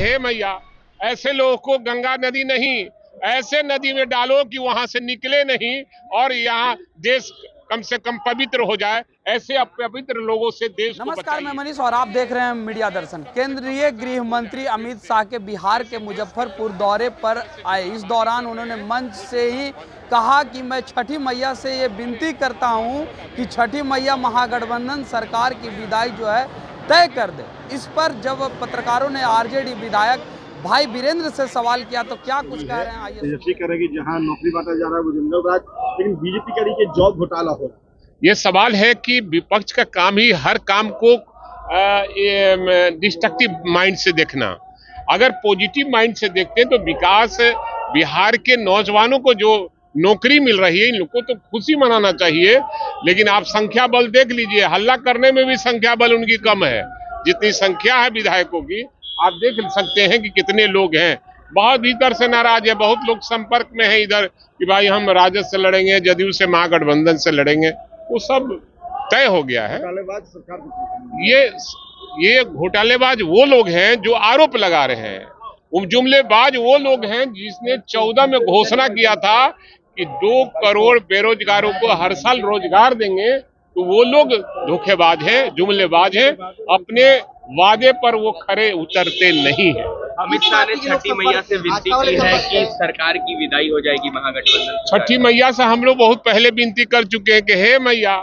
हे मैया ऐसे लोगों को गंगा नदी नहीं, ऐसे नदी में डालो कि वहां से निकले नहीं और यहाँ देश कम से कम पवित्र हो जाए। ऐसे अपवित्र लोगों से देश को नमस्कार, मैं बचाइए। मनीष और आप देख रहे हैं मीडिया दर्शन। केंद्रीय गृह मंत्री अमित शाह के बिहार के मुजफ्फरपुर दौरे पर आए। इस दौरान उन्होंने मंच से ही कहा कि मैं छठी मैया से ये विनती करता हूं कि छठी मैया महागठबंधन सरकार की विदाई जो है तय कर दे। इस पर जब पत्रकारों ने आरजेडी विधायक भाई वीरेंद्र से सवाल किया तो क्या कुछ कह रहे हैं, आइए। तेजस्वी कह रहे हैं कि जहां नौकरी बांटा जा रहा है वो जंगल राज, लेकिन बीजेपी कह रही है कि जॉब घोटाला हो रहा है। ये सवाल है कि विपक्ष का काम ही हर काम को डिस्ट्रक्टिव माइंड से देखना। अगर पॉजिटिव माइंड से देखते हैं तो विकास, बिहार के नौजवानों को जो नौकरी मिल रही है इन लोगों को तो खुशी मनाना चाहिए। लेकिन आप संख्या बल देख लीजिए, हल्ला करने में भी संख्या बल उनकी कम है। जितनी संख्या है विधायकों की आप देख सकते हैं कि कितने लोग हैं। बहुत भीतर से नाराज है, बहुत लोग संपर्क में है इधर कि भाई हम राजद से लड़ेंगे, जदयू से, महागठबंधन से लड़ेंगे। वो सब तय हो गया है। ये घोटालेबाज वो लोग हैं जो आरोप लगा रहे हैं। जुमलेबाज वो लोग हैं जिसने 14 में घोषणा किया था कि 2 करोड़ बेरोजगारों को हर साल रोजगार देंगे। तो वो लोग धोखेबाज हैं, जुमलेबाज हैं, अपने वादे पर वो खरे उतरते नहीं है। अमित शाह ने छठी मैया से विनती की है कि सरकार की विदाई हो जाएगी महागठबंधन। छठी मैया से हम लोग बहुत पहले विनती कर चुके हैं कि हे मैया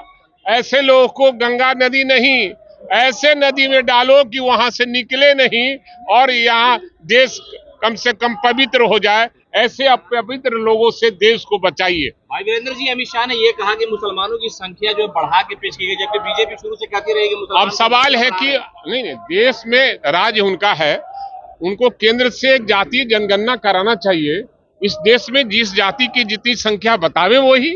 ऐसे लोगों को गंगा नदी नहीं, ऐसे नदी में डालो कि वहां से निकले नहीं और यहाँ देश कम से कम पवित्र हो जाए। ऐसे अपवित्र लोगों से देश को बचाइए। भाई वीरेंद्र जी, अमित शाह ने ये कहा कि मुसलमानों की संख्या जो बढ़ा के पेश की गई, जबकि बीजेपी शुरू से कहती रहेगी मुसलमान। अब सवाल है कि नहीं, देश में राज्य उनका है, उनको केंद्र से एक जातीय जनगणना कराना चाहिए। इस देश में जिस जाति की जितनी संख्या बतावे वही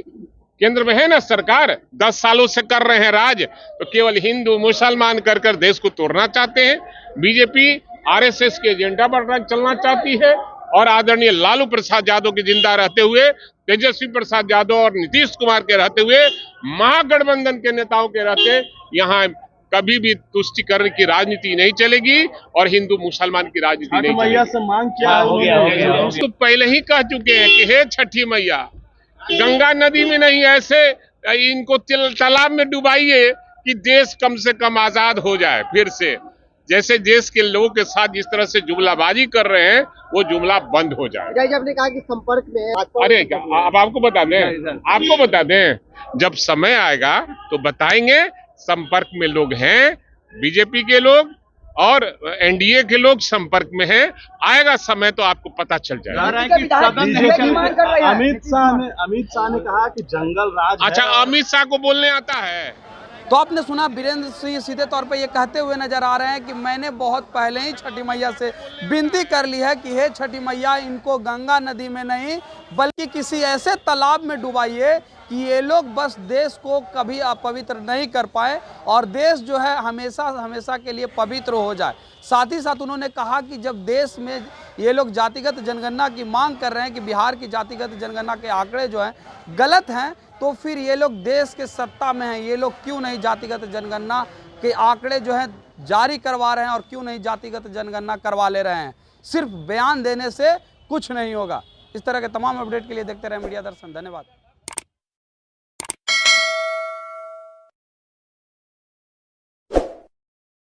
केंद्र में है ना। सरकार 10 सालों से कर रहे हैं राज, तो केवल हिंदू मुसलमान कर कर देश को तोड़ना चाहते हैं। बीजेपी आरएसएस के एजेंडा पर चलना चाहती है और आदरणीय लालू प्रसाद यादव के जिंदा रहते हुए, तेजस्वी प्रसाद यादव और नीतीश कुमार के रहते हुए, महागठबंधन के नेताओं के रहते यहाँ कभी भी तुष्टिकरण की राजनीति नहीं चलेगी और हिंदू मुसलमान की राजनीति नहीं मैया चलेगी। से मांग क्या है? तो पहले ही कह चुके हैं कि हे छठी मैया गंगा नदी में नहीं, ऐसे इनको तालाब में डुबाइए कि देश कम से कम आजाद हो जाए फिर से। जैसे देश के लोगों के साथ जिस तरह से जुमलाबाजी कर रहे हैं वो जुमला बंद हो जाए। आपने कहा कि संपर्क में अरे अब आपको बता दें जब समय आएगा तो बताएंगे। संपर्क में लोग हैं, बीजेपी के लोग और एनडीए के लोग संपर्क में हैं। आएगा समय तो आपको पता चल जाएगा। अमित शाह ने कहा कि जंगल राज। अच्छा, अमित शाह को बोलने आता है। तो आपने सुना, वीरेंद्र सिंह सीधे तौर पे ये कहते हुए नजर आ रहे हैं कि मैंने बहुत पहले ही छठी मैया से विनती कर ली है कि हे छठी मैया इनको गंगा नदी में नहीं बल्कि किसी ऐसे तालाब में डुबाइए कि ये लोग बस देश को कभी अपवित्र नहीं कर पाए और देश जो है हमेशा हमेशा के लिए पवित्र हो जाए। साथ ही साथ उन्होंने कहा कि जब देश में ये लोग जातिगत जनगणना की मांग कर रहे हैं कि बिहार की जातिगत जनगणना के आंकड़े जो हैं गलत हैं, तो फिर ये लोग देश के सत्ता में हैं, ये लोग क्यों नहीं जातिगत जनगणना के आंकड़े जो हैं जारी करवा रहे हैं और क्यों नहीं जातिगत जनगणना करवा ले रहे हैं। सिर्फ बयान देने से कुछ नहीं होगा। इस तरह के तमाम अपडेट के लिए देखते रहे मीडिया दर्शन। धन्यवाद।